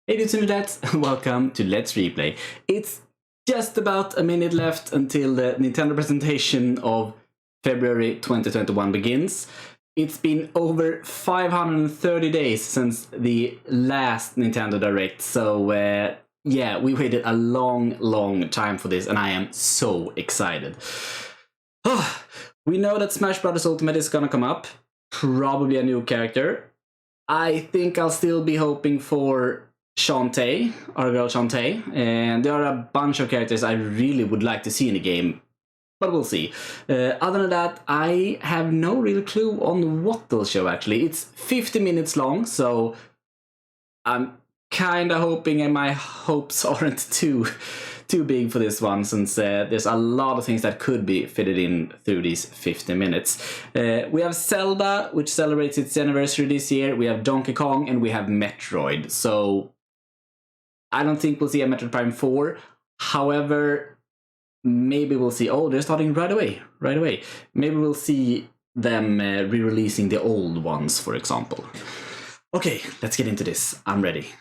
Hey dudes and dudettes, welcome to Let's Replay. It's just about a minute left until the Nintendo presentation of February 2021 begins. It's been over 530 days since the last Nintendo Direct, so yeah, we waited a long time for this and I am so excited. We know that Smash Bros. Ultimate is gonna come up, probably a new character. I think I'll still be hoping for Shantae, our girl Shantae, and there are a bunch of characters I really would like to see in the game, but we'll see. Other than that, I have no real clue on what they'll show actually. It's 50 minutes long, so I'm kinda hoping, and my hopes aren't too big for this one, since there's a lot of things that could be fitted in through these 50 minutes. We have Zelda, which celebrates its anniversary this year. We have Donkey Kong, and we have Metroid. So I don't think we'll see a Metroid Prime 4. However, maybe we'll see... Oh, they're starting right away. Maybe we'll see them re-releasing the old ones, for example. Okay, let's get into this. I'm ready.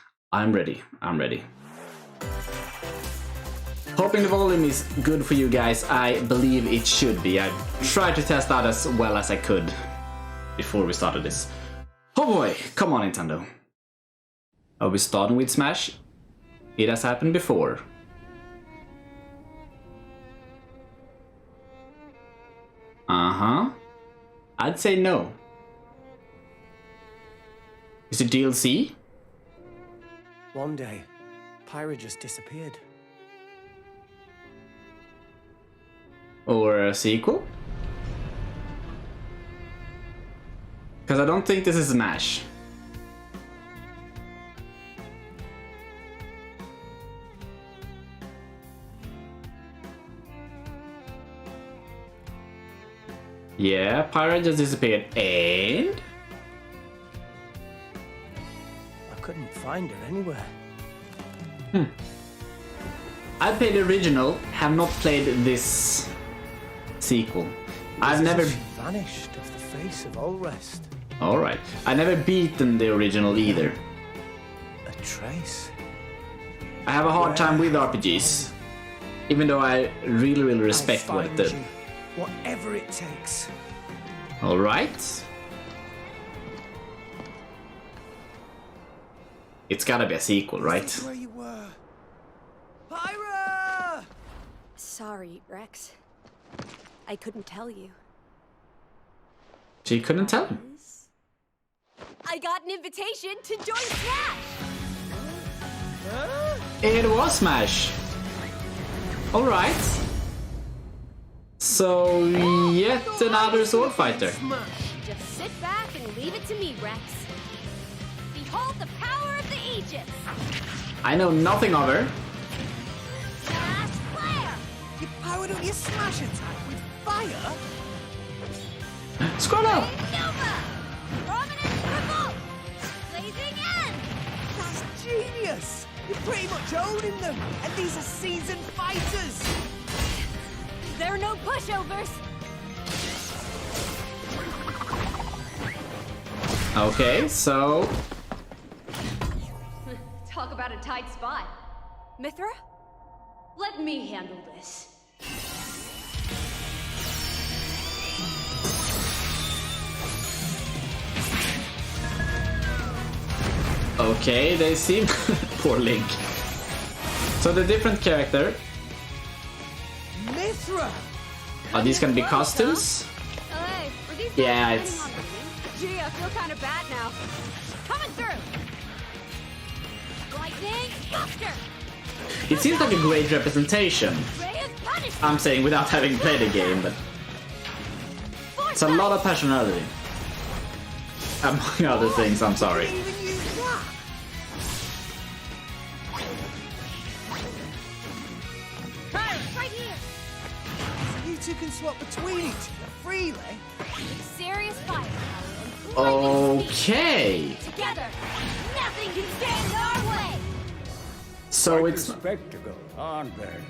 Hoping the volume is good for you guys. I believe it should be. I tried to test out as well as I could before we started this. Oh boy, come on Nintendo. Are we starting with Smash? It has happened before. I'd say no. Is it DLC? One day, Pyra just disappeared. Or a sequel? Because I don't think this is Smash. Yeah, Pyra just disappeared, and... I couldn't find her anywhere. I played the original, have not played this sequel. I've never... She vanished off the face of all rest. Alright. I never beaten the original either. A trace. I have a hard time with RPGs. Even though I really respect what it did. Whatever it takes. Alright. It's gotta be a sequel, right? Where you were. Pyra! Sorry, Rex. I couldn't tell you. She couldn't tell him. I got an invitation to join Smash! It was Smash. Alright. So, yet another sword fighter. Just sit back and leave it to me, Rex. Behold the power of the Aegis! I know nothing of her. Flash flare! You powered up your smash attack with fire? Scroll up! Nova! Prominence revolt! Blazing end! That's genius! You're pretty much owning them, and these are seasoned fighters! There are no pushovers! Okay, so... Talk about a tight spot. Mithra? Let me handle this. Okay, they seem... Poor Link. So the different character... Mithra! Are these gonna be costumes? Hey, were these Yeah, guys it's... planning on winning? Gee, I feel kind of bad now. Coming through! Lightning, Buster! It seems like a great representation. Ray of punishment! I'm saying without having played the game, but... It's a lot of personality. Among other things, I'm sorry. You even use that? Right here! You two can swap between each other freely. With serious firepower and lightning speed. Okay. Together, nothing can stand in our way! So it's... Spectacle, aren't they?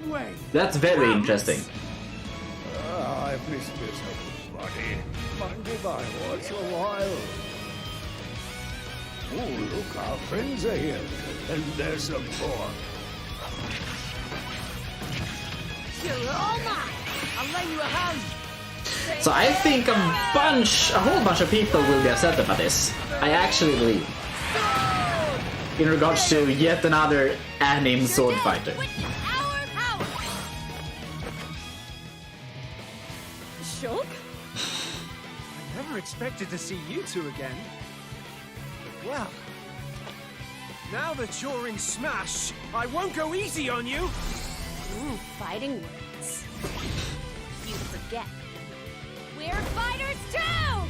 Wait. That's very interesting. I've missed this, buddy. Mind if I watch a while? Ooh, look, our friends are here. And there's some more. You're all mine. I'll lend you a hand. So I think a whole bunch of people will be upset about this. I actually believe. In regards to yet another anime sword fighter. Witness our power. Shulk? I never expected to see you two again. But well, now that you're in Smash, I won't go easy on you. Ooh, fighting words. You forget. We're fighters too!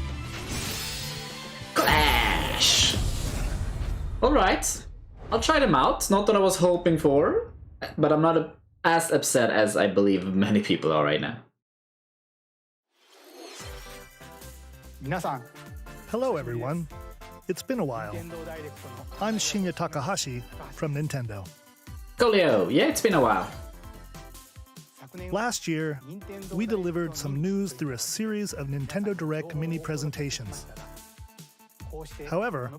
Clash! Alright, I'll try them out. Not what I was hoping for, but I'm not as upset as I believe many people are right now. Hello everyone. It's been a while. I'm Shinya Takahashi from Nintendo. Coolio, yeah, it's been a while. Last year, we delivered some news through a series of Nintendo Direct mini presentations. However,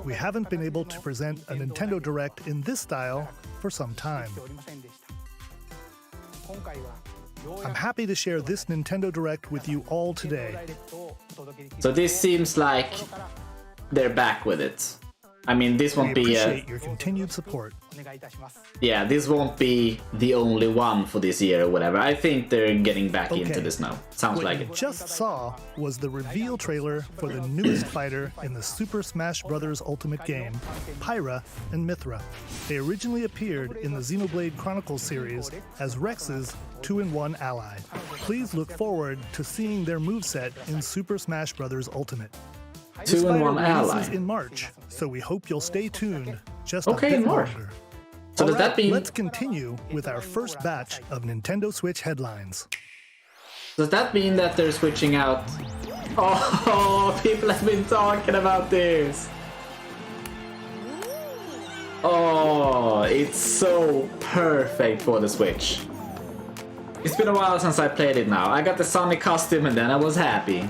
we haven't been able to present a Nintendo Direct in this style for some time. I'm happy to share this Nintendo Direct with you all today. So this seems like they're back with it. I mean, this won't We be appreciate your continued support. yeah, this won't be the only one for this year or whatever. I think they're getting back into this now. Sounds What like you it. just saw was the reveal trailer for the newest fighter in the Super Smash Bros. Ultimate game, Pyra and Mithra. They originally appeared in the Xenoblade Chronicles series as Rex's 2-in-1 ally. Please look forward to seeing their moveset in Super Smash Bros. Ultimate. This fighter 2-in-1 ally. releases in March, so we hope you'll stay tuned just Okay, a bit in March. longer. So does Alright, that mean let's continue with our first batch of Nintendo Switch headlines. does that mean that they're switching out? Oh, people have been talking about this. Oh, it's so perfect for the Switch. It's been a while since I played it now. I got the Sonic costume and then I was happy.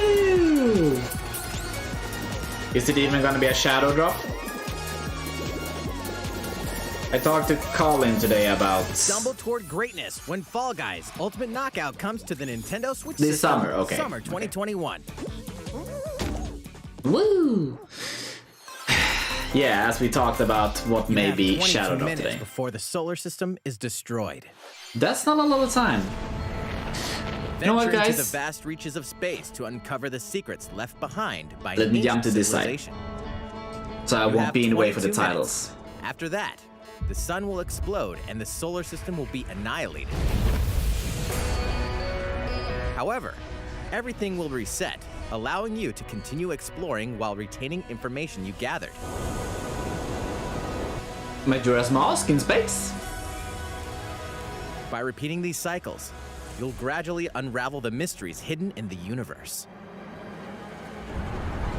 Woo! Is it even gonna be a shadow drop? I talked to Colin today about Stumble toward greatness when Fall Guys Ultimate Knockout comes to the Nintendo Switch This system. summer, okay. Summer 2021. Woo! Yeah, as we talked about what may You be have 22 shadow drop minutes today. before the solar system is destroyed. That's not a lot of time. You know what, Venture into guys? the vast reaches of space to uncover the secrets left behind by Let me jump to ancient this side, civilization. so I You won't have be in the way for the 22 titles. minutes. After that, the sun will explode and the solar system will be annihilated. However, everything will reset, allowing you to continue exploring while retaining information you gathered. Majora's Mask in space? By repeating these cycles, you'll gradually unravel the mysteries hidden in the universe.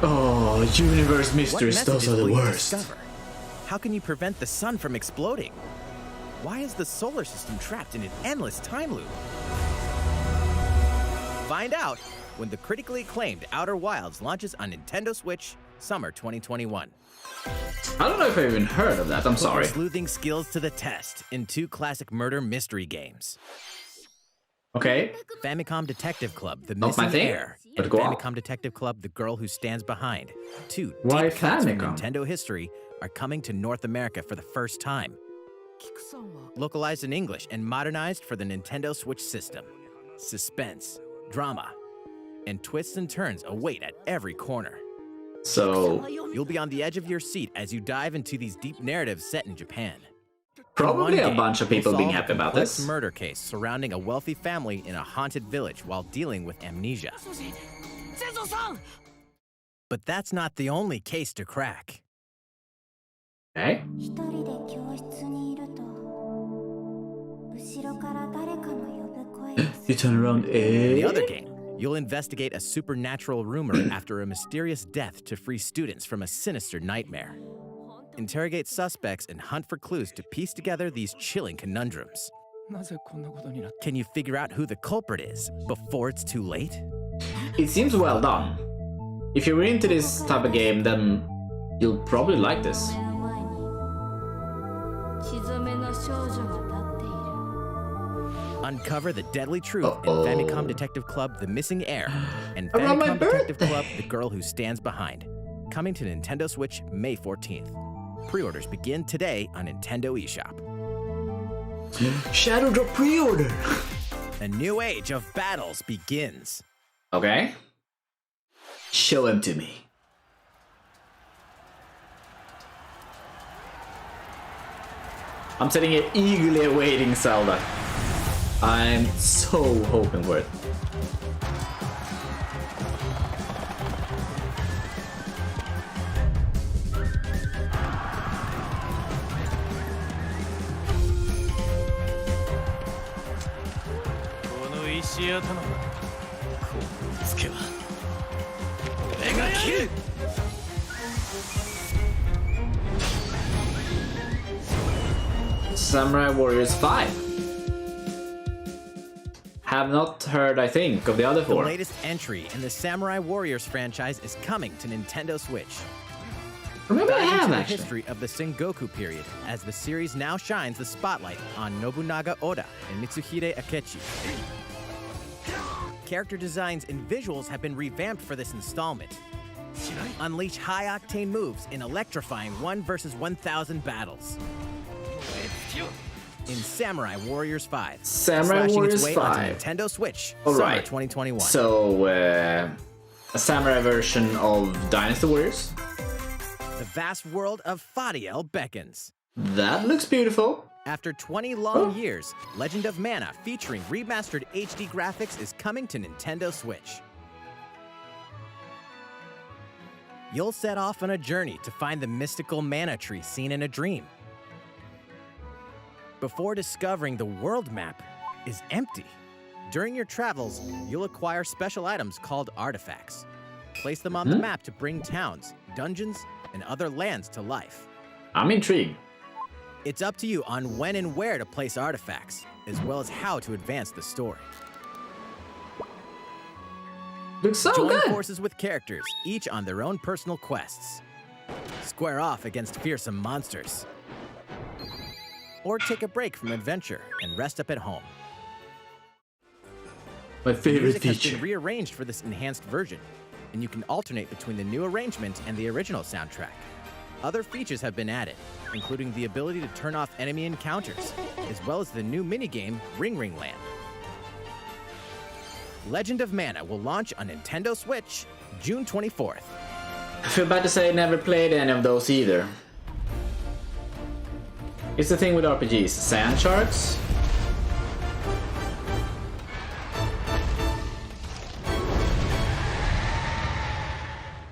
Oh, universe What mysteries, those messages are the will you worst. discover? How can you prevent the sun from exploding? Why is the solar system trapped in an endless time loop? Find out when the critically acclaimed Outer Wilds launches on Nintendo Switch summer 2021. I don't know if I even heard of that, I'm Put your sorry. sleuthing skills to the test in 2 classic murder mystery games. Okay, Famicom Detective Club, The Not my Missing thing, Heir, but and go on. Famicom Detective Club, The Girl Who Stands Behind. 2 Why deep cuts from Famicom? Nintendo history are coming to North America for the first time. Localized in English and modernized for the Nintendo Switch system. Suspense, drama, and twists and turns await at every corner. so You'll be on the edge of your seat as you dive into these deep narratives set in Japan. probably In a one bunch of game, people you'll being solve happy a about complex this. murder case surrounding a wealthy family in a haunted village while dealing with amnesia. But that's not the only case to crack. Okay. 一人で教室にいると後ろから誰かの呼ぶ声がす You る turn around, In the eh? other game, you'll investigate a supernatural rumor after a mysterious death to free students from a sinister nightmare. Interrogate suspects and hunt for clues to piece together these chilling conundrums. Can you figure out who the culprit is before it's too late? It seems well done. If you're into this type of game, then you'll probably like this. 血染めの少女が立っている Uncover the deadly truth in Famicom Detective Club The Missing Heir and Around my Famicom Detective birthday. Club The Girl Who Stands Behind. Coming to Nintendo Switch May 14th. Pre-orders begin today on Nintendo eShop. Shadow Drop pre-order! A new age of battles begins. Okay. Show him to me. I'm sitting here eagerly awaiting Zelda. I'm so hoping for it. Samurai Warriors 5. Have not heard, I think, of the other The four. latest entry in the Samurai Warriors franchise is coming to Nintendo Switch. Remember I Dive have into the actually. history of the Sengoku period as the series now shines the spotlight on Nobunaga Oda and Mitsuhide Akechi. Character designs and visuals have been revamped for this installment. Unleash high-octane moves in electrifying 1 versus 1,000 battles. In Samurai Warriors 5. Samurai slashing Warriors its way 5. onto Nintendo Switch, All summer right. 2021. So, a samurai version of Dynasty Warriors. The vast world of Fadiel beckons. That looks beautiful. After 20 long years, Legend of Mana featuring remastered HD graphics is coming to Nintendo Switch. You'll set off on a journey to find the mystical mana tree seen in a dream. Before discovering the world map is empty. During your travels, you'll acquire special items called artifacts. Place them on the map to bring towns, dungeons, and other lands to life. I'm intrigued. It's up to you on when and where to place artifacts, as well as how to advance the story. Looks so Join good. forces with characters, each on their own personal quests. Square off against fearsome monsters. Or take a break from adventure and rest up at home. My favorite Music has feature. been rearranged for this enhanced version, and you can alternate between the new arrangement and the original soundtrack. Other features have been added, including the ability to turn off enemy encounters, as well as the new minigame Ring Ring Land. Legend of Mana will launch on Nintendo Switch June 24th. I feel bad to say I never played any of those either. It's the thing with RPGs. Sand sharks?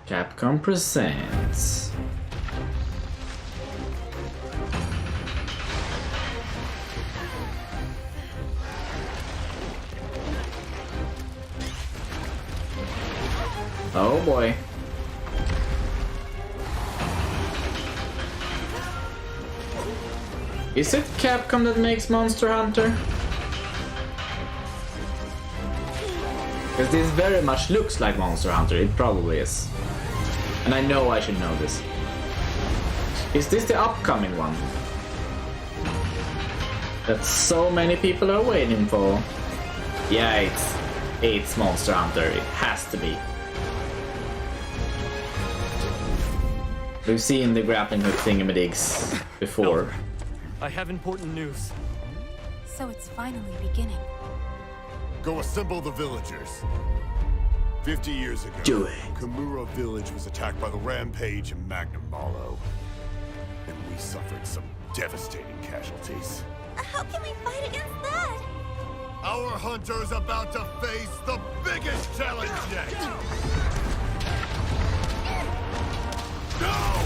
Capcom presents. Oh boy. Is it Capcom that makes Monster Hunter? Because this very much looks like Monster Hunter, it probably is. And I know I should know this. Is this the upcoming one? That so many people are waiting for? Yeah, it's Monster Hunter, it has to be. We've seen the grappling hook thingamadigs before. I have important news. So it's finally beginning. Go assemble the villagers. 50 years ago, Do it. Kamura village was attacked by the Rampage and Magnum Malo. And we suffered some devastating casualties. How can we fight against that? Our hunter is about to face the biggest challenge yet! No!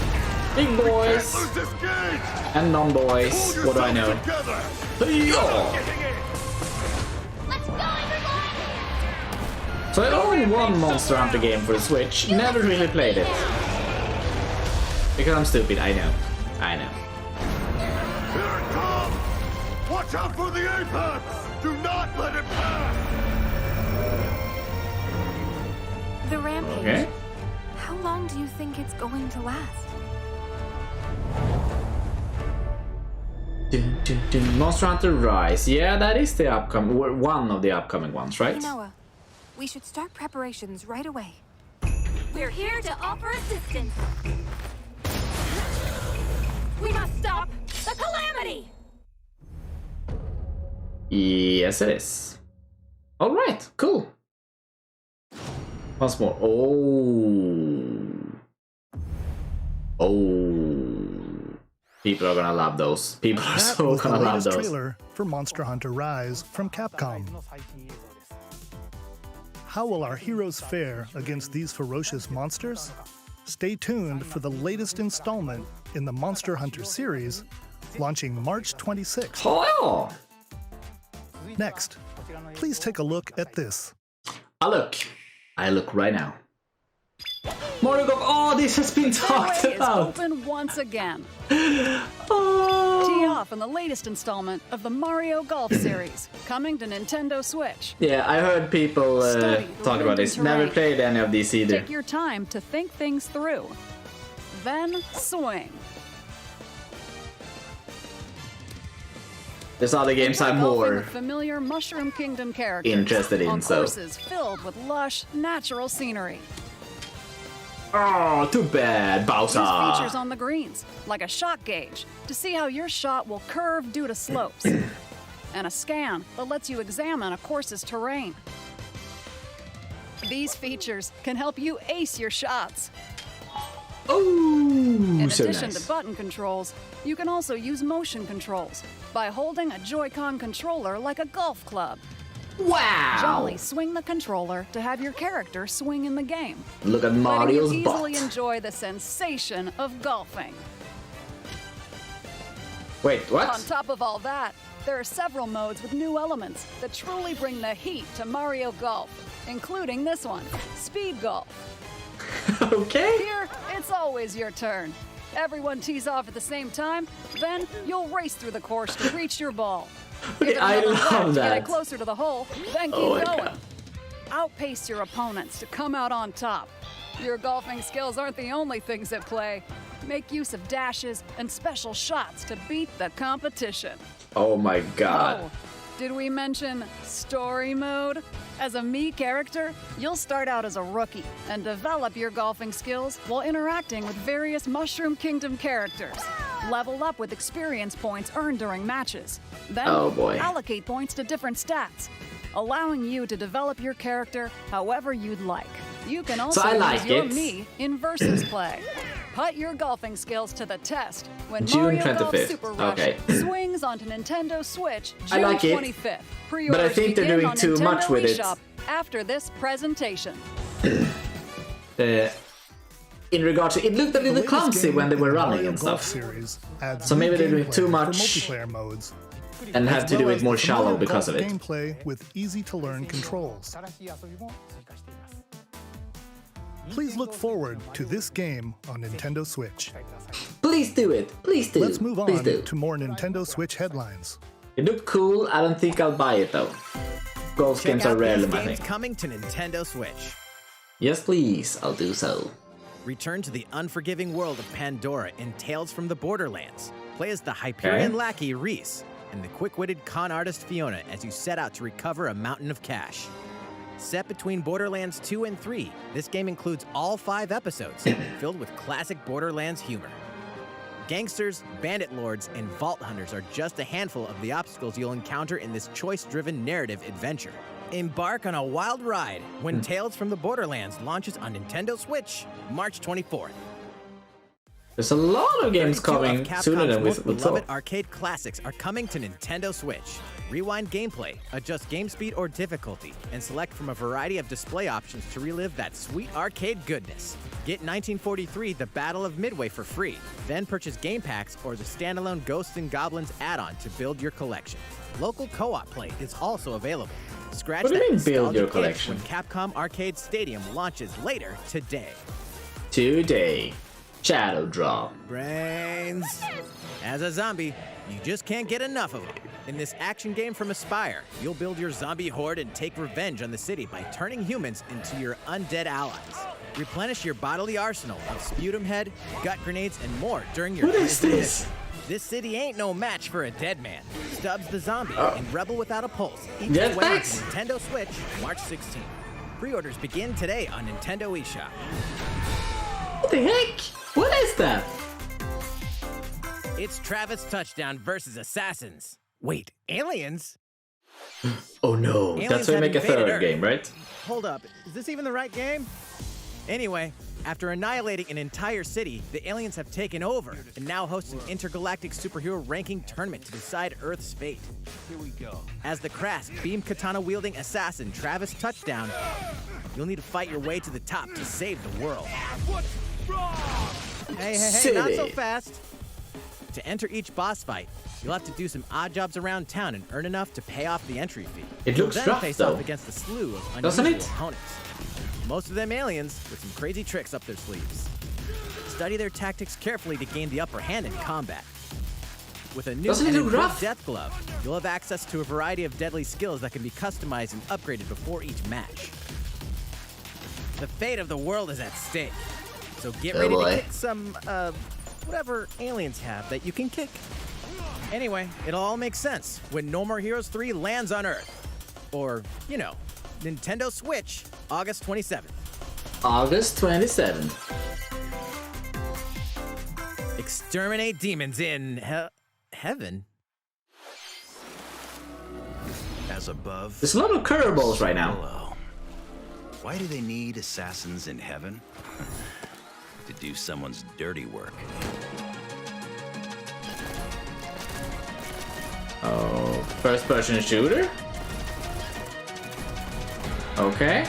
Big boys Lose this game! and non-boys, what do I know? Together! Hey-yo! Let's go, everyone! So I own one Monster Hunter game for the Switch, never really played it. Because I'm stupid, I know. I know. Here it comes! Watch Watch out for the apex! Do not let it pass! The rampage. Okay. How long do you think it's going to last? Dun, dun, dun. Monster Hunter Rise. Yeah, that is the upcoming one of the upcoming ones, right? Hey, Noah, we should start preparations right away. We're here to offer assistance. We must stop the calamity! Yes, it is. All right, cool. Once more. Oh. People are gonna love those. People are That so was the gonna love latest those. trailer for Monster Hunter Rise from Capcom. How will our heroes fare against these ferocious monsters? Stay tuned for the latest installment in the Monster Hunter series, launching March 26th. Oh, Next, please take a look at this. I look right now. Mario Golf. Oh, this has been talked Fairway is about. open once again. Oh. Tee off in the latest installment of the Mario Golf series, coming to Nintendo Switch. Yeah, I heard people Study the talk about this. wind and Never terrain. played any of these either. Take your time to think things through. Then swing. There's other games Enjoy I'm golfing more with familiar Mushroom Kingdom characters interested in, on so. courses filled with lush, natural scenery. Oh, too bad, Use Bowser. features on the greens, like a shot gauge, to see how your shot will curve due to slopes, and a scan that lets you examine a course's terrain. These features can help you ace your shots. Oh, In so addition nice. to button controls, you can also use motion controls by holding a Joy-Con controller like a golf club. Wow! Jolly swing the controller to have your character swing in the game, Look at letting Mario's you butt. easily enjoy the sensation of golfing. Wait, On what? top of all that, there are several modes with new elements that truly bring the heat to Mario Golf, including this one, Speed Golf. Okay. Here, it's always your turn. Everyone tees off at the same time, then you'll race through the course to reach your ball. Give it I another love lap to get that. it closer to the hole, then keep Oh my going. God. Outpace your opponents to come out on top. Your golfing skills aren't the only things at play. Make use of dashes and special shots to beat the competition. Oh my god. Oh, did we mention story mode? As a Mii character, you'll start out as a rookie and develop your golfing skills while interacting with various Mushroom Kingdom characters. Level up with experience points earned during matches. Then Oh, boy. allocate points to different stats, allowing you to develop your character however you'd like. You can also I like use your it. Mii in versus play. Put your golfing skills to the test when June Mario Golf 25th. Super Rush Okay. swings onto Nintendo Switch I June like it, 25th. Pre-orders but I think they're begin doing on too Nintendo much with it. eShop after this presentation. In regards to, it looked a The little latest clumsy game when they in were the running Mario and Golf stuff, series adds So new maybe they're doing gameplay too for much multiplayer modes, and have as to do well it as more the shallow Mario because of Golf it. gameplay with easy-to-learn controls. Please look forward to this game on Nintendo Switch. Please do it. Please do. Let's move Please on do. to more Nintendo Switch headlines. It looked cool. I don't think I'll buy it though. Golf Check games are out rarely these my games thing. coming to Nintendo Switch. Yes, please. I'll do so. Return to the unforgiving world of Pandora in Tales from the Borderlands. Play as the Hyperion lackey Reese and the quick-witted con artist Fiona as you set out to recover a mountain of cash. Set between Borderlands 2 and 3, this game includes all 5 episodes, filled with classic Borderlands humor. Gangsters, bandit lords, and vault hunters are just a handful of the obstacles you'll encounter in this choice-driven narrative adventure. Embark on a wild ride when Tales from the Borderlands launches on Nintendo Switch, March 24th. There's a lot of games 32 coming of Capcom's sooner than we most thought. beloved arcade classics are coming to Nintendo Switch. Rewind gameplay, adjust game speed or difficulty, and select from a variety of display options to relive that sweet arcade goodness. Get 1943 The Battle of Midway for free, then purchase game packs or the standalone Ghosts and Goblins add-on to build your collection. Local co-op play is also available. Scratch What do you that mean build your nostalgic itch collection? when Capcom Arcade Stadium launches later today. Today, Shadow Drop. Brains. As a zombie, you just can't get enough of them. In this action game from Aspyr, you'll build your zombie horde and take revenge on the city by turning humans into your undead allies. Replenish your bodily arsenal of sputum head, gut grenades, and more during your What is this? This city ain't no match for a dead man. Stubbs the Zombie and Rebel Without a Pulse. Each Jetpacks? away on Nintendo Switch, March 16th. Pre-orders begin today on Nintendo eShop. What the heck? What is that? It's Travis Touchdown versus Assassins. Wait, aliens? Oh no, Aliens that's why you have make a invaded third Earth. game, right? Hold up, is this even the right game? Anyway, after annihilating an entire city, the aliens have taken over and now host an intergalactic superhero ranking tournament to decide Earth's fate. Here we go. As the crass, beam katana-wielding assassin Travis Touchdown, you'll need to fight your way to the top to save the world. Hey, not so fast. To enter each boss fight, you'll have to do some odd jobs around town and earn enough to pay off the entry fee. It looks You'll then rough, face though. off against a slew of Doesn't unusual it? opponents. Most of them aliens with some crazy tricks up their sleeves. Study their tactics carefully to gain the upper hand in combat. With a new Doesn't it and look improved rough? death glove, you'll have access to a variety of deadly skills that can be customized and upgraded before each match. The fate of the world is at stake, so get Oh ready boy. to kick some, whatever aliens have that you can kick. Anyway, it'll all make sense when No More Heroes 3 lands on Earth. Or, you know, Nintendo Switch, August 27th. August 27th. Exterminate demons in heaven. As above, There's a lot of curveballs right now. below. Why do they need assassins in heaven? To do someone's dirty work. Oh, first-person shooter? Okay.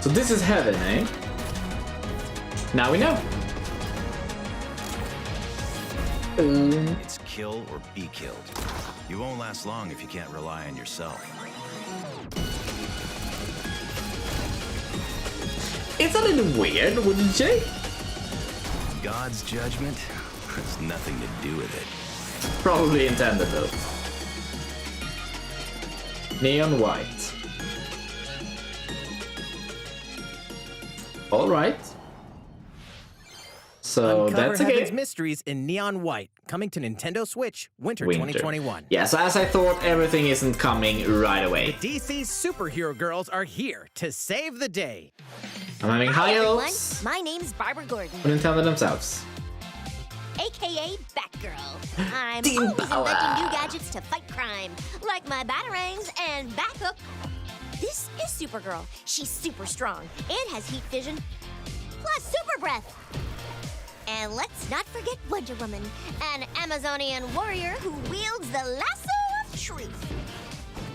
So this is heaven, eh? Now we know. It's kill or be killed. You won't last long if you can't rely on yourself. It's a little weird, wouldn't you say? God's judgment has nothing to do with it. Probably intended though. Neon white. Alright. So Uncover that's a Heaven's game. Mysteries in Neon White, coming to Nintendo Switch, Winter 2021. Yeah, so as I thought, everything isn't coming right away. DC's superhero girls are here to save the day. I'm having Hi, high everyone. hopes My name's Barbara Gordon, for Nintendo themselves. aka Batgirl. I'm Team always power. inventing new gadgets to fight crime, like my batarangs and Bathook. This is Supergirl. She's super strong and has heat vision, plus super breath. And let's not forget Wonder Woman, an Amazonian warrior who wields the lasso of truth.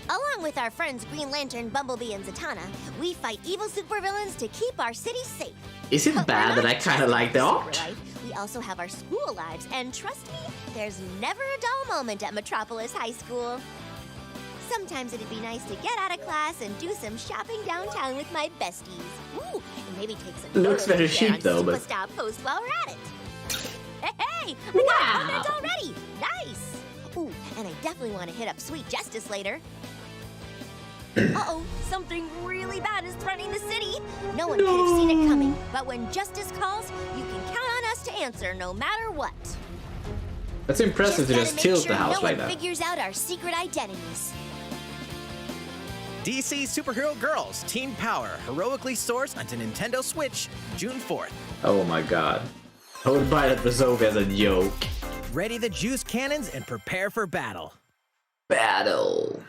Along with our friends Green Lantern, Bumblebee, and Zatanna, we fight evil supervillains to keep our city safe. Is it But bad we're that I not kind of just like the super art? life. We also have our school lives, and trust me, there's never a dull moment at Metropolis High School. Sometimes it'd be nice to get out of class and do some shopping downtown with my besties. Ooh, and maybe take some Looks photos very to share chic on though, but- Superstar Post while we're at it. Hey, I got a comment already. Nice. Ooh, and I definitely want to hit up Sweet Justice later. Uh-oh, something really bad is threatening the city. No one could have seen it coming, but when justice calls, you can count on us to answer no matter what. That's impressive to gotta just make tilt sure the house no like one that. figures out our secret identities. DC Superhero Girls Teen Power heroically soars onto Nintendo Switch June 4th. Oh my god. I would buy that for Sophie as a joke. Ready the juice cannons and prepare for battle. Battle.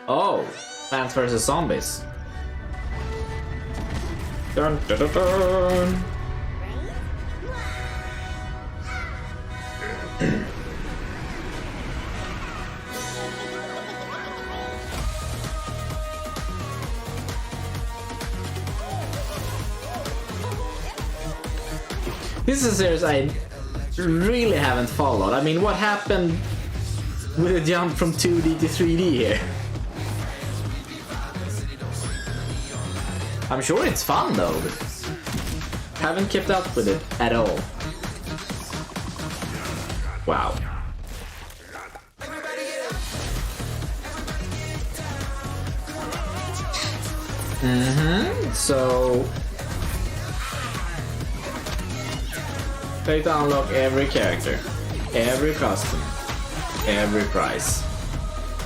Oh, Plants vs. Zombies. Dun, dun, dun, dun. This is a series I really haven't followed. I mean, what happened with the jump from 2D to 3D here? I'm sure it's fun though. But Haven't kept up with it at all. Wow. So pay to unlock every character, every costume, every prize.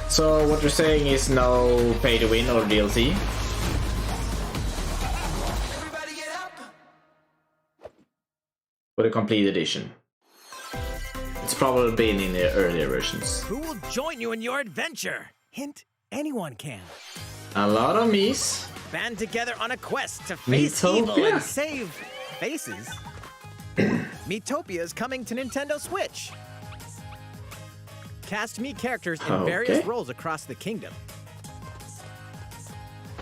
So what you're saying is no pay to win or DLC? For the complete edition. It's probably been in the earlier versions. Who will join you in your adventure? Hint, anyone can. A lot of me's. Band together on a quest to face evil and save faces. Miitopia is coming to Nintendo Switch. Cast me characters in various roles across the kingdom.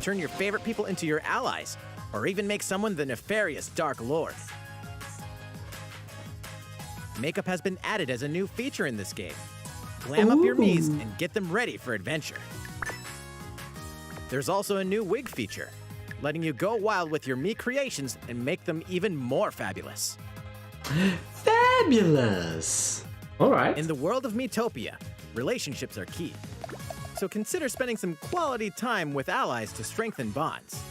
Turn your favorite people into your allies, or even make someone the nefarious Dark Lord. Makeup has been added as a new feature in this game. Glam up your Miis and get them ready for adventure. There's also a new wig feature, letting you go wild with your Mii creations and make them even more fabulous. Fabulous! Alright. In the world of Miitopia, relationships are key. So consider spending some quality time with allies to strengthen bonds.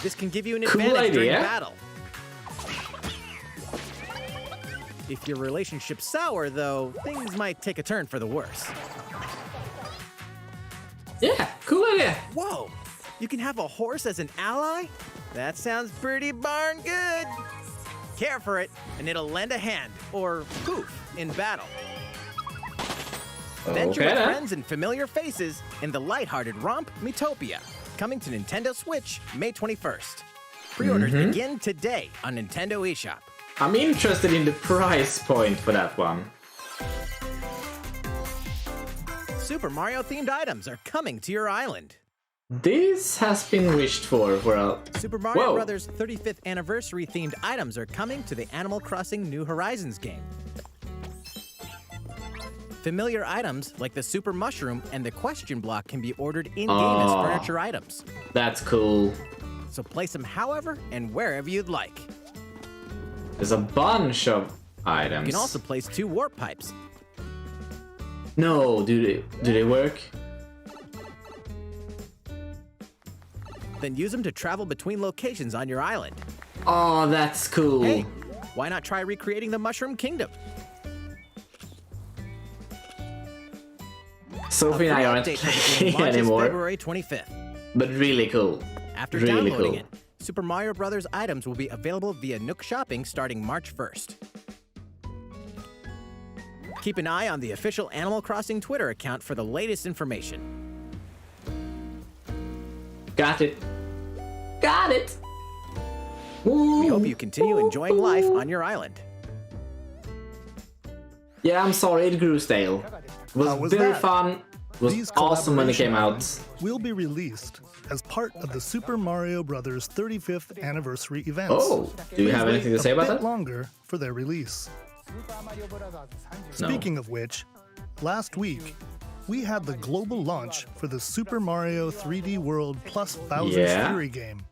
This can give you an advantage during battle. If your relationship's sour, though, things might take a turn for the worse. Yeah, cool idea. Whoa, you can have a horse as an ally? That sounds pretty darn good. Care for it, and it'll lend a hand, or poof, in battle. Venture with friends and familiar faces in the lighthearted romp Miitopia, coming to Nintendo Switch May 21st. Pre-orders begin today on Nintendo eShop. I'm interested in the price point for that one. Super Mario themed items are coming to your island. This has been wished for a... Super Mario Brothers 35th anniversary themed items are coming to the Animal Crossing New Horizons game. Familiar items like the Super Mushroom and the Question Block can be ordered in-game as furniture items. That's cool. So place them however and wherever you'd like. There's a bunch of items. You can also place 2 warp pipes. No, do they work? Then use them to travel between locations on your island. Oh, that's cool. Hey, why not try recreating the Mushroom Kingdom? Sophie and I aren't playing anymore. February 25th. But really cool. After downloading it, Super Mario Brothers items will be available via Nook Shopping starting March 1st. Keep an eye on the official Animal Crossing Twitter account for the latest information. Got it. Got it. We hope you continue enjoying life on your island. Yeah, I'm sorry it grew stale. It was very fun. It was awesome when it came out. Will be released as part of the Super Mario Brothers 35th anniversary events. Oh, do you have anything to say about that? Longer for their release. Speaking of which, last week we had the global launch for the Super Mario 3D World plus Bowser's Fury game.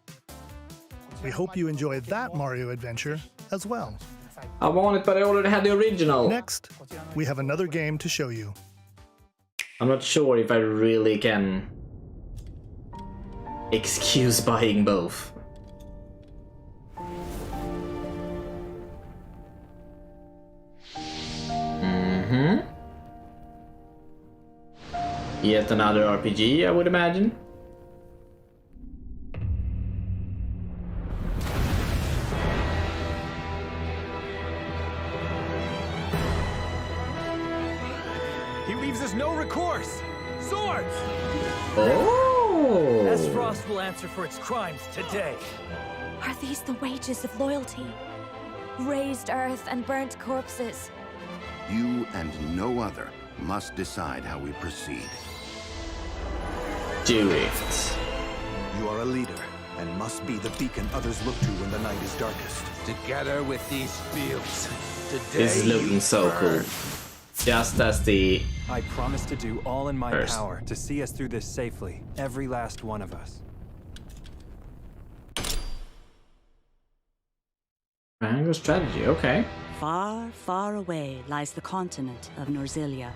We hope you enjoyed that Mario adventure as well. I want it, but I already had the original. Next, we have another game to show you. I'm not sure if I really can excuse buying both. Yet another RPG, I would imagine. He leaves us no recourse. Swords! Oh! Esfrost will answer for its crimes today. Are these the wages of loyalty? Raised earth and burnt corpses. You and no other must decide how we proceed. Do it. You are a leader and must be the beacon others look to when the night is darkest. Together with these fields. Today This is looking so cool. Just as the... I promise to do all in my power to see us through this safely, every last one of us. Triangle strategy, okay. Far, far away lies the continent of Norzilia,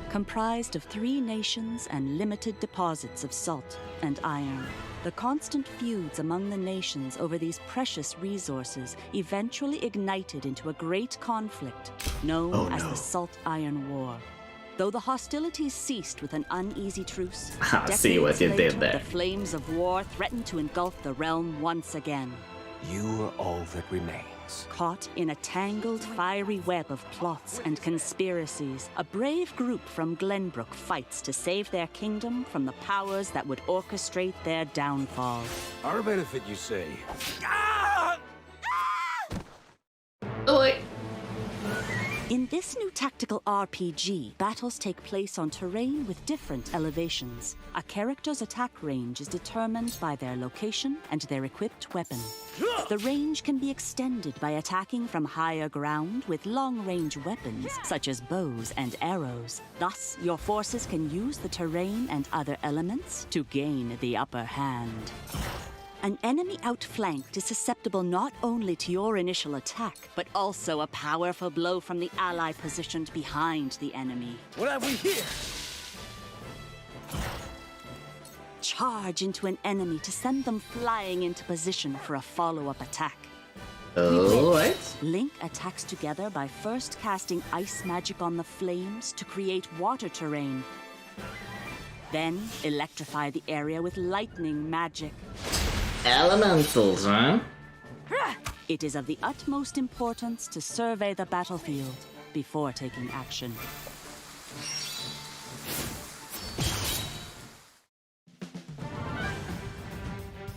comprised of 3 nations and limited deposits of salt and iron. The constant feuds among the nations over these precious resources eventually ignited into a great conflict known as the Salt Iron War. Though the hostilities ceased with an uneasy truce, I see what you did there. the flames of war threatened to engulf the realm once again. You are all that remains. Caught in a tangled, fiery web of plots and conspiracies, a brave group from Glenbrook fights to save their kingdom from the powers that would orchestrate their downfall. Our benefit, you say? In this new tactical RPG, battles take place on terrain with different elevations. A character's attack range is determined by their location and their equipped weapon. The range can be extended by attacking from higher ground with long-range weapons, such as bows and arrows. Thus, your forces can use the terrain and other elements to gain the upper hand. An enemy outflanked is susceptible not only to your initial attack, but also a powerful blow from the ally positioned behind the enemy. What have we here? Charge into an enemy to send them flying into position for a follow-up attack. Alright. Link attacks together by first casting ice magic on the flames to create water terrain. Then electrify the area with lightning magic. Elementals, huh? It is of the utmost importance to survey the battlefield before taking action.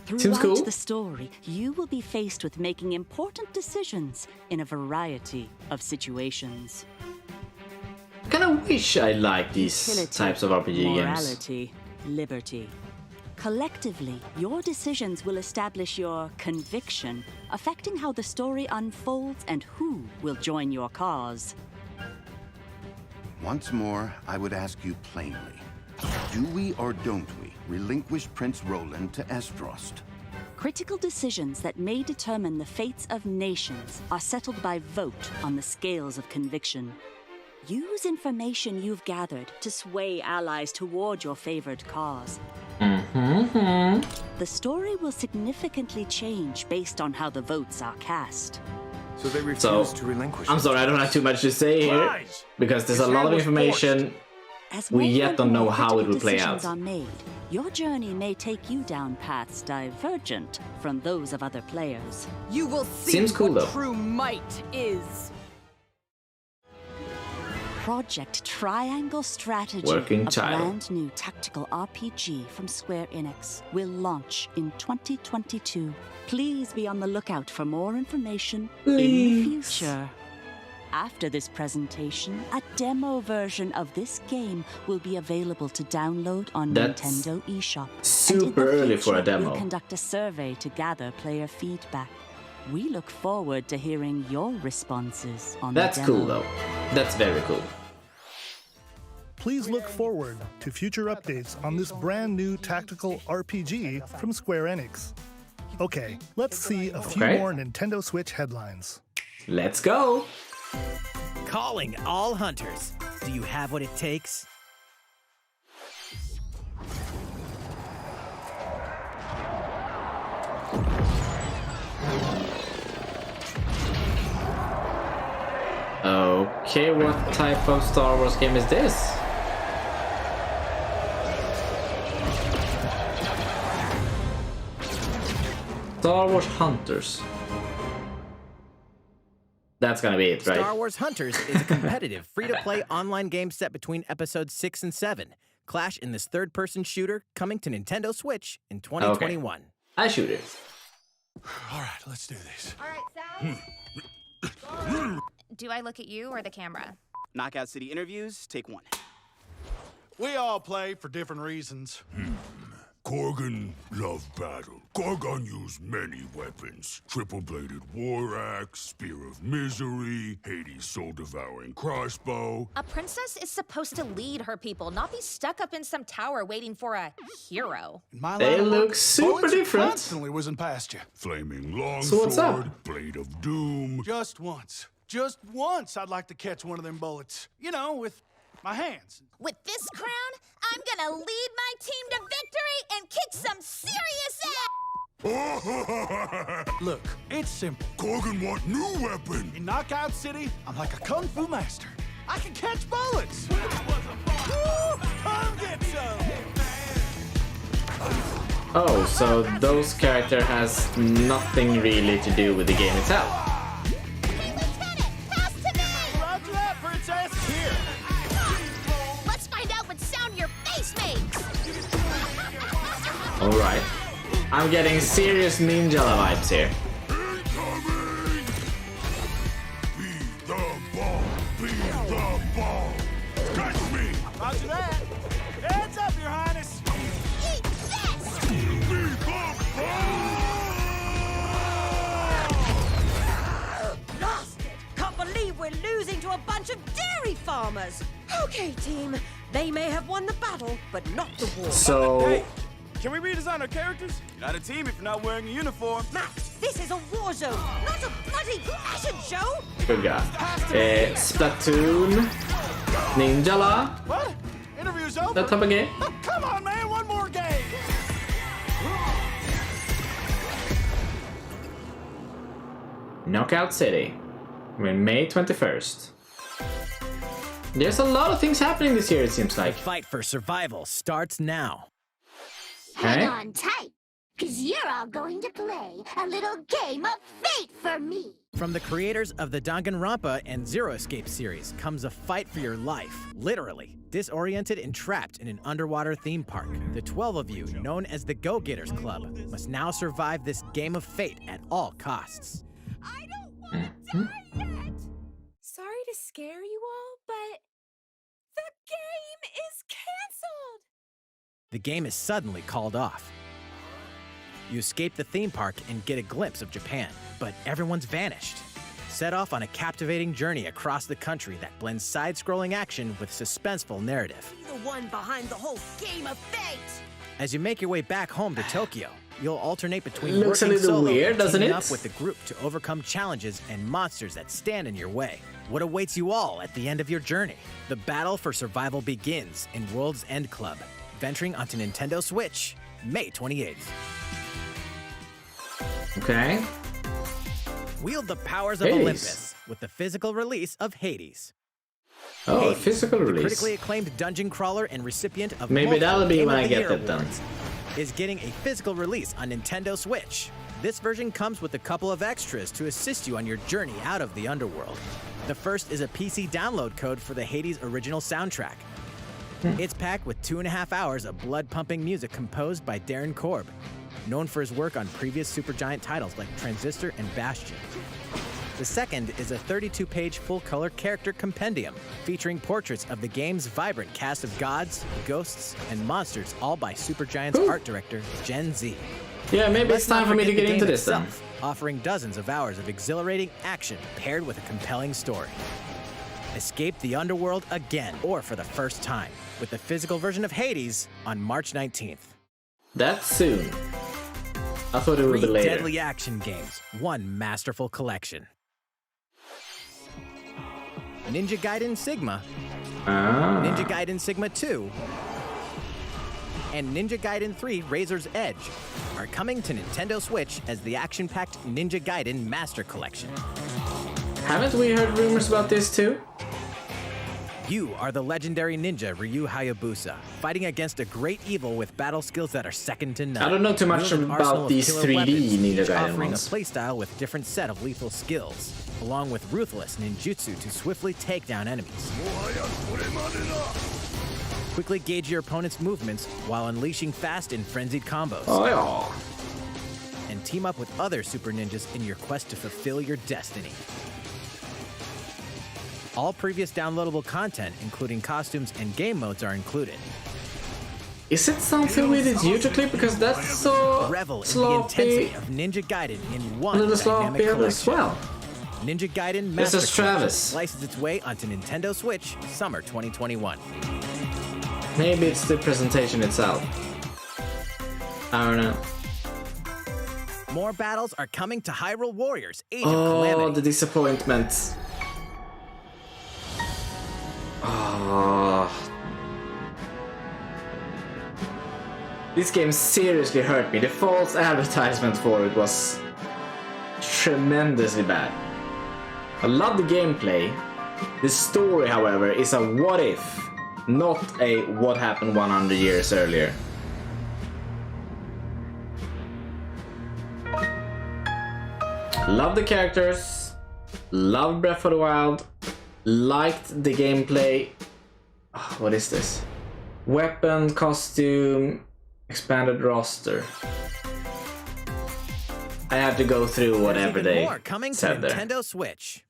Seems cool. Throughout the story, you will be faced with making important decisions in a variety of situations. I kind of wish I liked these Utility, types of RPG games. morality, liberty. Collectively, your decisions will establish your conviction, affecting how the story unfolds and who will join your cause. Once more, I would ask you plainly. Do we or don't we relinquish Prince Roland to Estrost? Critical decisions that may determine the fates of nations are settled by vote on the scales of conviction. Use information you've gathered to sway allies toward your favored cause. The story will significantly change based on how the votes are cast. So they refuse to relinquish. I'm sorry, I don't have too much to say here, because there's a lot of information. We yet don't know how it will play out. Are made, your journey may take you down paths divergent from those of other players. You will see Seems cool, what though. true might is. Project Triangle Strategy, Working a title. brand new tactical RPG from Square Enix, will launch in 2022. Please be on the lookout for more information in the future. After this presentation, a demo version of this game will be available to download on That's Nintendo eShop. super early for a demo. We'll conduct a survey to gather player feedback. We look forward to hearing your responses on That's the demo. cool, though. That's very cool. Please look forward to future updates on this brand new tactical RPG from Square Enix. Okay, let's see a few more Nintendo Switch headlines. Let's go! Calling all hunters. Do you have what it takes? Okay, what type of Star Wars game is this? Star Wars Hunters. That's gonna be it, right? Star Wars Hunters is a competitive, free-to-play online game set between episodes 6 and 7. Clash in this third-person shooter coming to Nintendo Switch in 2021. Okay. I shoot it. All right, let's do this. All right, Sal. Do I look at you or the camera? Knockout City interviews, take 1. We all play for different reasons. Gorgon loved battle. Gorgon used many weapons. Triple-bladed war axe, spear of misery, Hades' soul-devouring crossbow. A princess is supposed to lead her people, not be stuck up in some tower waiting for a hero. They look super different. Constantly whizzing past you. Flaming longsword, So what's up? blade of doom. Just once I'd like to catch one of them bullets. You know, with my hands. With this crown, I'm gonna lead my team to victory and kick some serious ass! Look, it's simple. Gorgon want new weapon. In Knockout City, I'm like a kung fu master. I can catch bullets. Woo! Come get some. Oh, so those character has nothing really to do with the game itself. Hey, Lieutenant! Pass to me! Roger that, Princess. Here. Let's find out what sound your face makes! Alright. I'm getting serious ninja vibes here. Catch me! Roger that. Heads up, Your Highness. Eat this! Lost it! Can't believe we're losing to a bunch of dairy farmers! Okay, team. They may have won the battle, but not the war. So, Hey, can we redesign our characters? You're not a team if you're not wearing a uniform. Max, this is a war zone, not a bloody fashion show! good guy. Splatoon, Ninja La, What? Interview's over. that type of game. Oh, come on, man. One more game. Knockout City. We're in May 21st. There's a lot of things happening this year, it seems like. The fight for survival starts now. Hang Okay. on tight, cause you're all going to play a little game of fate for me. From the creators of the Danganronpa and Zero Escape series comes a fight for your life, literally. Disoriented and trapped in an underwater theme park, the 12 of you, known as the Go-Getters Club, must now survive this game of fate at all costs. I don't want to die yet! Sorry to scare you all, but the game is canceled! The game is suddenly called off. You escape the theme park and get a glimpse of Japan, but everyone's vanished. Set off on a captivating journey across the country that blends side-scrolling action with suspenseful narrative. Be the one behind the whole game of fate! As you make your way back home to Tokyo, you'll alternate between Looks a working little solo weird, and doesn't teaming it? up with the group to overcome challenges and monsters that stand in your way. What awaits you all at the end of your journey? The battle for survival begins in World's End Club, venturing onto Nintendo Switch, May 28th. Okay. Wield the powers of Hades. Olympus with the physical release of Hades. Oh, Hades, physical the release. critically acclaimed dungeon crawler and recipient of Maybe multiple that'll be Game when of I the get Year that done. awards, is getting a physical release on Nintendo Switch. This version comes with a couple of extras to assist you on your journey out of the underworld. The first is a PC download code for the Hades original soundtrack. It's packed with 2.5 hours of blood-pumping music composed by Darren Korb, known for his work on previous Supergiant titles like Transistor and Bastion. The second is a 32-page full-color character compendium featuring portraits of the game's vibrant cast of gods, ghosts, and monsters, all by Supergiant's art director, Gen Z. Yeah, maybe Let's it's time not for me to forget get the into game this then. itself, offering dozens of hours of exhilarating action paired with a compelling story. Escape the underworld again, or for the first time, with the physical version of Hades on March 19th. That's soon. I thought it would be 3 later. deadly action games, 1 masterful collection. Ninja Gaiden Sigma, Ah. Ninja Gaiden Sigma 2, and Ninja Gaiden 3 Razor's Edge are coming to Nintendo Switch as the action-packed Ninja Gaiden Master Collection. Haven't we heard rumors about this too? You are the legendary ninja Ryu Hayabusa, fighting against a great evil with battle skills that are second to none. I don't know too much Wield an about arsenal of these killer 3D weapons, Ninja each Gaiden offering ones. a playstyle with different set of lethal skills, along with ruthless ninjutsu to swiftly take down enemies. Quickly gauge your opponent's movements while unleashing fast and frenzied combos. Oh, yeah. And team up with other super ninjas in your quest to fulfill your destiny. All previous downloadable content, including costumes and game modes, are included. Is it something with its YouTube clip? Because that's so Revel in the sloppy. intensity of Ninja Gaiden in one A little dynamic sloppy as collection. well. Ninja Gaiden This Master is Travis. slices its way onto Nintendo Switch summer 2021. Maybe it's the presentation itself. I don't know. More battles are coming to Hyrule Warriors, Age of Oh, Calamity. the disappointment. Oh. This game seriously hurt me. The false advertisement for it was tremendously bad. I love the gameplay. The story, however, is a what if, not a what happened 100 years earlier. Love the characters, love Breath of the Wild, liked the gameplay. Oh, what is this? Weapon, costume, expanded roster. I have to go through whatever There's even they more coming to said there. Nintendo Switch.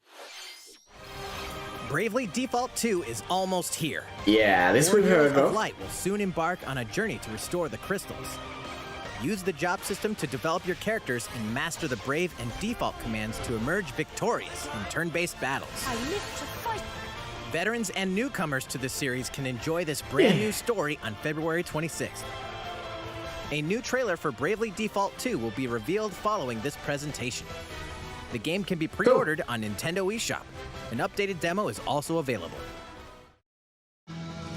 Bravely Default 2 is almost here. Yeah, this we've Warriors heard of. Light will soon embark on a journey to restore the crystals. Use the job system to develop your characters and master the Brave and Default commands to emerge victorious in turn-based battles. I live to fight. Veterans and newcomers to the series can enjoy this brand new story on February 26th. A new trailer for Bravely Default 2 will be revealed following this presentation. The game can be pre-ordered on Nintendo eShop. An updated demo is also available.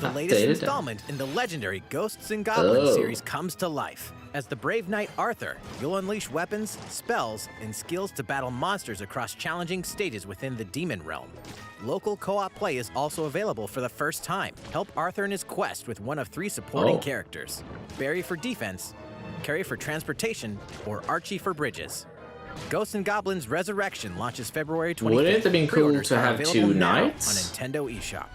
The latest Updated installment in the legendary Ghosts and Goblins Oh. series comes to life. As the brave knight Arthur, you'll unleash weapons, spells, and skills to battle monsters across challenging stages within the Demon Realm. Local co-op play is also available for the first time. Help Arthur in his quest with one of 3 supporting characters. Barry for defense, Carrie for transportation, or Archie for bridges. Ghosts and Goblins Resurrection launches February 25th. Wouldn't it have been cool Pre-orders to are have available 2 now knights? on Nintendo eShop.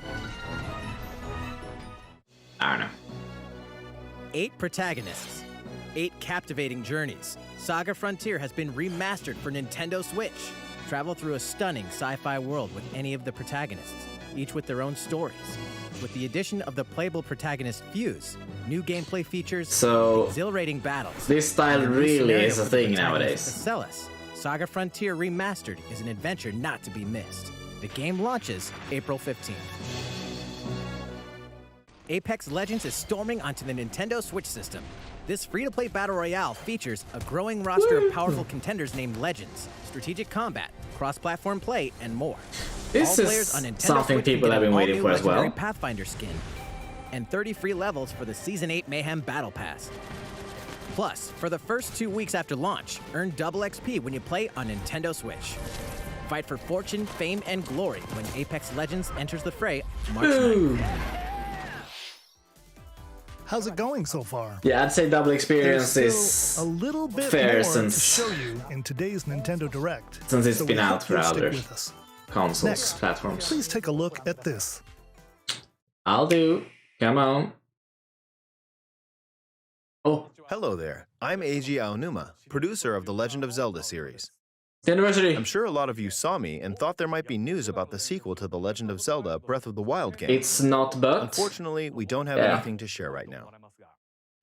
I don't know. 8 protagonists, 8 captivating journeys. Saga Frontier has been remastered for Nintendo Switch. Travel through a stunning sci-fi world with any of the protagonists, each with their own stories. With the addition of the playable protagonist Fuse, new gameplay features, So, exhilarating battles. this style and a new really scenario is a for the thing protagonist nowadays. Castellus. Saga Frontier Remastered is an adventure not to be missed. The game launches April 15th. Apex Legends is storming onto the Nintendo Switch system. This free-to-play battle royale features a growing roster of powerful contenders named Legends, strategic combat, cross-platform play, and more. This All is players on Nintendo something Switch can people get have an been waiting all-new for as well. legendary Pathfinder skin, and 30 free levels for the Season 8 Mayhem Battle Pass. Plus, for the first 2 weeks after launch, earn double XP when you play on Nintendo Switch. Fight for fortune, fame, and glory when Apex Legends enters the fray March 9th. How's it going so far? Yeah, I'd say double experience There's is still a little bit fair more since to show you in today's Nintendo Direct. since it's so been we out hope for you'll stick other with us. consoles, Next, platforms. please take a look at this. I'll do. Come on. Oh, Hello there. I'm Eiji Aonuma, producer of the Legend of Zelda series. Anniversary. I'm sure a lot of you saw me and thought there might be news about the sequel to the Legend of Zelda Breath of the Wild game. It's not, but Unfortunately, we don't have Yeah. anything to share right now.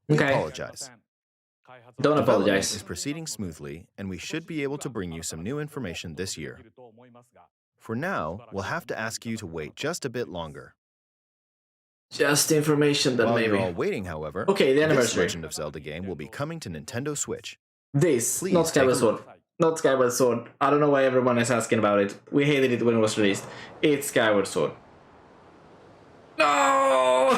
We Okay. apologize. Don't Development apologize. is proceeding smoothly, and we should be able to bring you some new information this year. For now, we'll have to ask you to wait just a bit longer. Just information that While maybe. you're all waiting, however, Okay, the this anniversary. Legend of Zelda game will be coming to Nintendo Switch. This, Please not take Skyward a Sword. look. Not Skyward Sword. I don't know why everyone is asking about it. We hated it when it was released. It's Skyward Sword. No!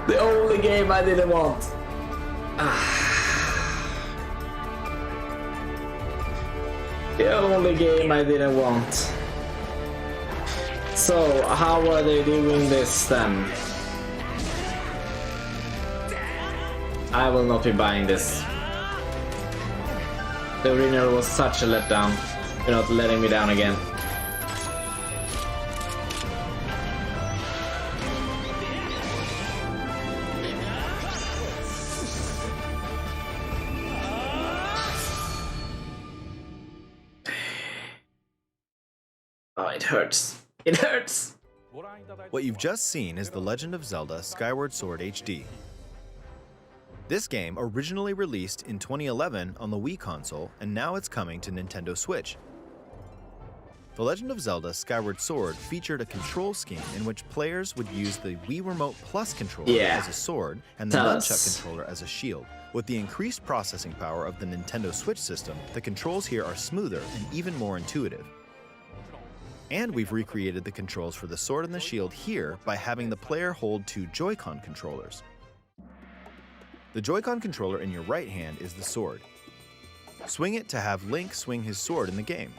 The only game I didn't want. The only game I didn't want. So, how are they doing this then? I will not be buying this. The original was such a letdown. You're not letting me down again. Oh, it hurts. It hurts. What you've just seen is The Legend of Zelda Skyward Sword HD. This game originally released in 2011 on the Wii console, and now it's coming to Nintendo Switch. The Legend of Zelda Skyward Sword featured a control scheme in which players would use the Wii Remote Plus controller as a sword and the Nunchuck controller as a shield. With the increased processing power of the Nintendo Switch system, the controls here are smoother and even more intuitive. And we've recreated the controls for the sword and the shield here by having the player hold two Joy-Con controllers. The Joy-Con controller in your right hand is the sword. Swing it to have Link swing his sword in the game.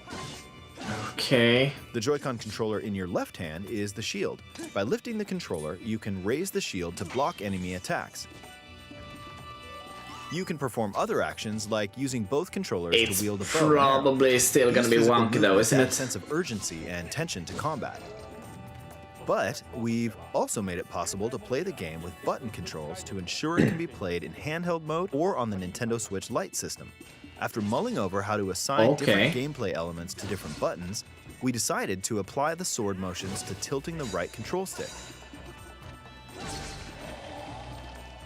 Okay. The Joy-Con controller in your left hand is the shield. By lifting the controller, you can raise the shield to block enemy attacks. You can perform other actions like using both controllers to wield a bow. It's probably still gonna be wonky though, isn't it? A sense of urgency and tension to combat. But we've also made it possible to play the game with button controls to ensure it can be played in handheld mode or on the Nintendo Switch Lite system. After mulling over how to assign different gameplay elements to different buttons, we decided to apply the sword motions to tilting the right control stick.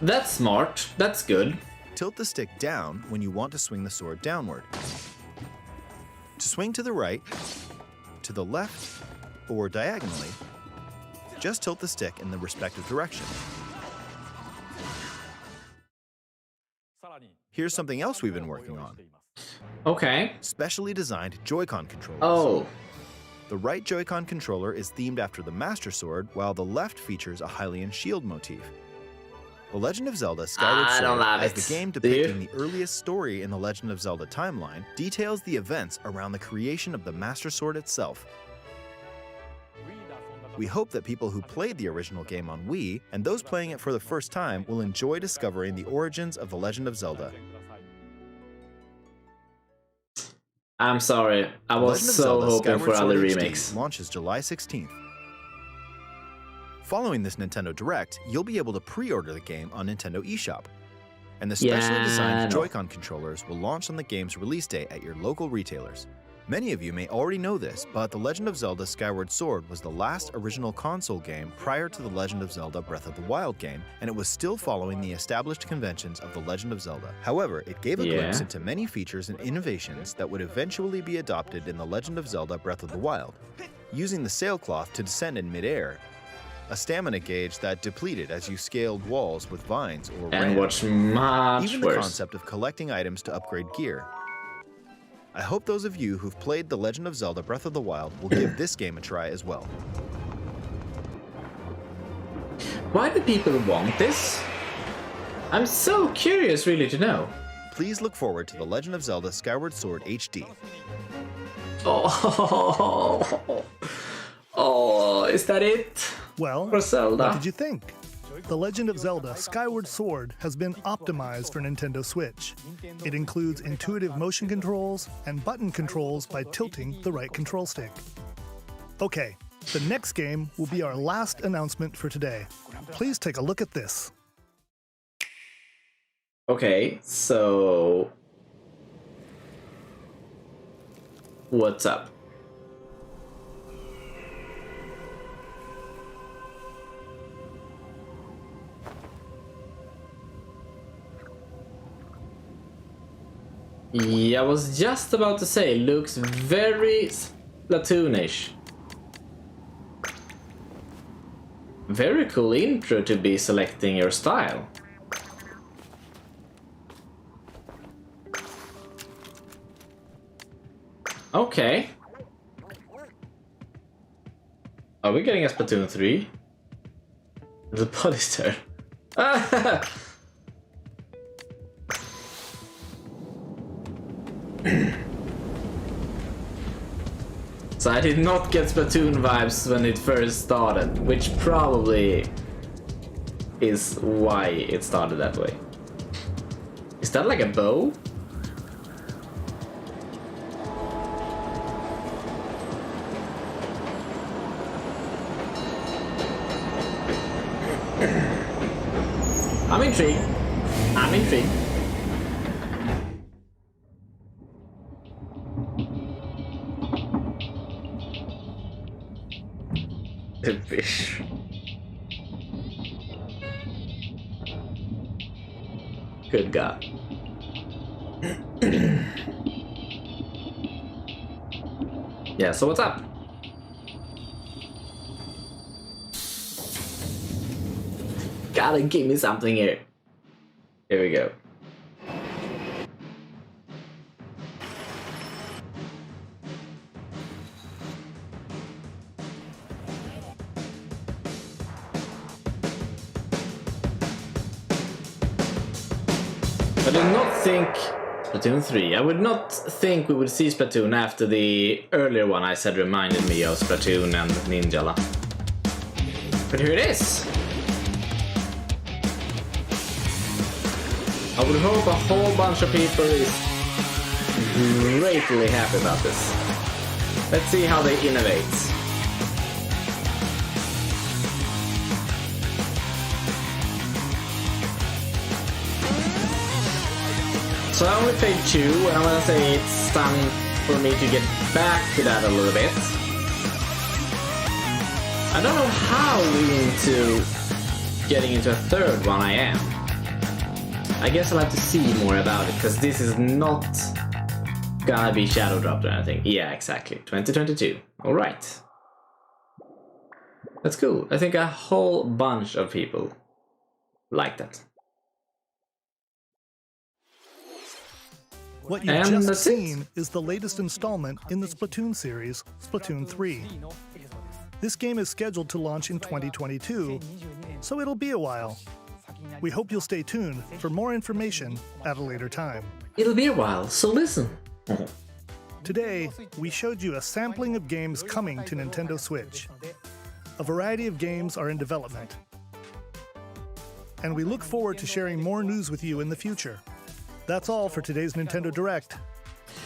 That's smart. That's good. Tilt the stick down when you want to swing the sword downward. To swing to the right, to the left, or diagonally, just tilt the stick in the respective direction. Here's something else we've been working on. Okay. Specially designed Joy-Con controllers. Oh. The right Joy-Con controller is themed after the Master Sword, while the left features a Hylian shield motif. The Legend of Zelda Skyward Sword, as the game depicting the earliest story in the Legend of Zelda timeline, details the events around the creation of the Master Sword itself. We hope that people who played the original game on Wii, and those playing it for the first time, will enjoy discovering the origins of The Legend of Zelda. I'm sorry, I was so hoping for other remakes. Launches July 16th. Following this Nintendo Direct, you'll be able to pre-order the game on Nintendo eShop. And the specially designed Joy-Con controllers will launch on the game's release date at your local retailers. Many of you may already know this, but The Legend of Zelda Skyward Sword was the last original console game prior to The Legend of Zelda Breath of the Wild game, and it was still following the established conventions of The Legend of Zelda. However, it gave a glimpse into many features and innovations that would eventually be adopted in The Legend of Zelda Breath of the Wild. Using the sailcloth to descend in midair, a stamina gauge that depleted as you scaled walls with vines or and what's much even the concept of collecting items to upgrade gear. I hope those of you who've played The Legend of Zelda Breath of the Wild will give this game a try as well. Why do people want this? I'm so curious really to know. Please look forward to The Legend of Zelda Skyward Sword HD. Oh, is that it? Well, for Zelda? What did you think? The Legend of Zelda Skyward Sword has been optimized for Nintendo Switch. It includes intuitive motion controls and button controls by tilting the right control stick. Okay, the next game will be our last announcement for today. Please take a look at this. Okay, so what's up? Yeah, I was just about to say, looks very Splatoonish. Very cool intro to be selecting your style. Okay. Are we getting a Splatoon 3? The body's turn. So I did not get Splatoon vibes when it first started, which probably is why it started that way. Is that like a bow? I'm intrigued. I'm intrigued. The fish. Good God. Yeah, so what's up? Gotta give me something here. Here we go. I did not think Splatoon 3. I would not think we would see Splatoon after the earlier one I said reminded me of Splatoon and Ninjala. But here it is. I would hope a whole bunch of people is greatly happy about this. Let's see how they innovate. So I only played 2, and I'm gonna say it's time for me to get back to that a little bit. I don't know how into getting into a third one I am. I guess I'll have to see more about it, because this is not gonna be shadow dropped or anything. Yeah, exactly. 2022. Alright. That's cool. I think a whole bunch of people like that. What you've just seen is the latest installment in the Splatoon series, Splatoon 3. This game is scheduled to launch in 2022, so it'll be a while. We hope you'll stay tuned for more information at a later time. It'll be a while, so listen. Today, we showed you a sampling of games coming to Nintendo Switch. A variety of games are in development. And we look forward to sharing more news with you in the future. That's all for today's Nintendo Direct.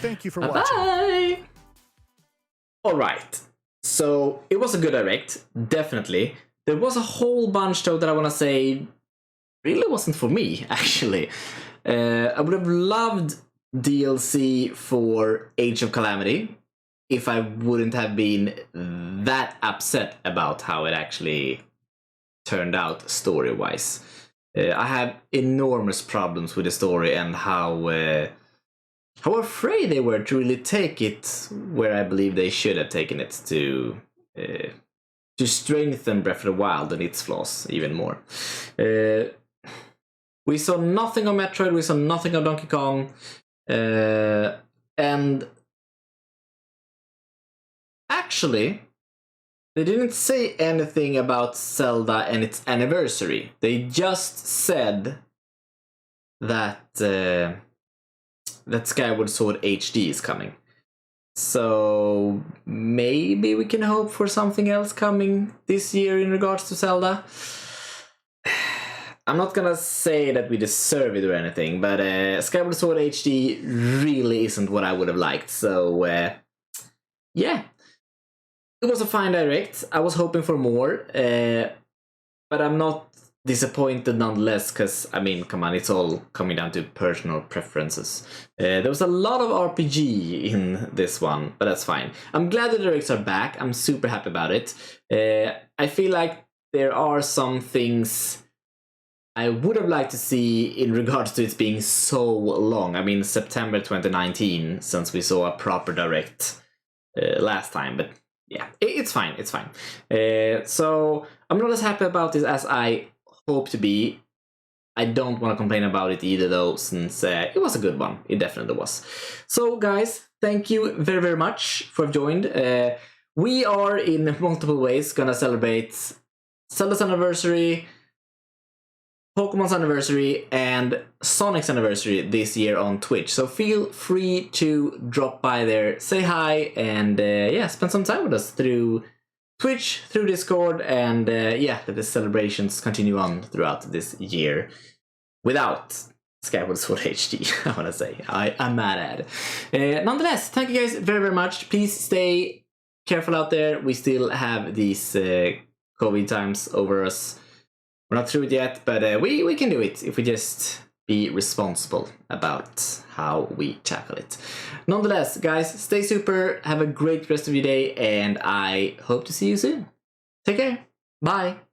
Thank you for watching. Bye! Alright, so it was a good Direct, definitely. There was a whole bunch though that I want to say really wasn't for me, actually. I would have loved DLC for Age of Calamity if I wouldn't have been that upset about how it actually turned out story-wise. I have enormous problems with the story and how afraid they were to really take it where I believe they should have taken it to strengthen Breath of the Wild and its flaws even more. We saw nothing of Metroid, we saw nothing of Donkey Kong, and actually, they didn't say anything about Zelda and its anniversary. They just said that that Skyward Sword HD is coming. So maybe we can hope for something else coming this year in regards to Zelda. I'm not gonna say that we deserve it or anything, but Skyward Sword HD really isn't what I would have liked. So yeah. It was a fine Direct. I was hoping for more, but I'm not disappointed nonetheless, because, I mean, come on, it's all coming down to personal preferences. There was a lot of RPG in this one, but that's fine. I'm glad the Directs are back. I'm super happy about it. I feel like there are some things I would have liked to see in regards to it being so long. I mean, September 2019, since we saw a proper Direct last time, but yeah, it's fine, it's fine. So I'm not as happy about this as I hope to be. I don't want to complain about it either though, since it was a good one. It definitely was. So guys, thank you very, very much for joined. We are in multiple ways gonna celebrate Zelda's anniversary, Pokemon's anniversary, and Sonic's anniversary this year on Twitch. So feel free to drop by there, say hi, and yeah, spend some time with us through Twitch, through Discord, and yeah, let the celebrations continue on throughout this year without Skyward Sword HD, I want to say. I'm mad at. Nonetheless, thank you guys very, very much. Please stay careful out there. We still have these COVID times over us. We're not through it yet, but we can do it if we just be responsible about how we tackle it. Nonetheless, guys, stay super, have a great rest of your day, and I hope to see you soon. Take care. Bye.